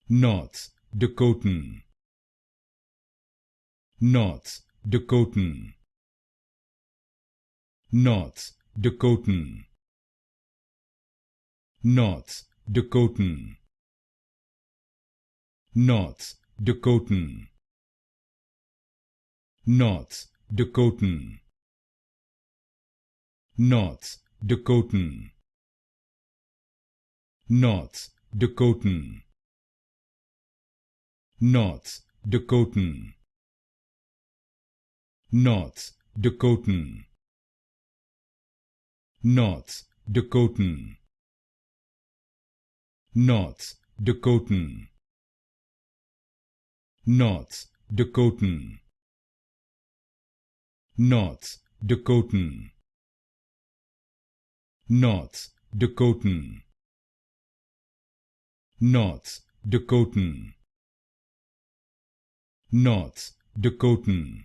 North Dakotan, North Dakotan, North Dakotan, North Dakotan, North Dakotan, North Dakotan, North Dakotan, North Dakotan, North Dakotan, North Dakotan, North Dakotan, North Dakotan, North Dakotan, North Dakotan, North Dakotan, North Dakotan, North Dakotan,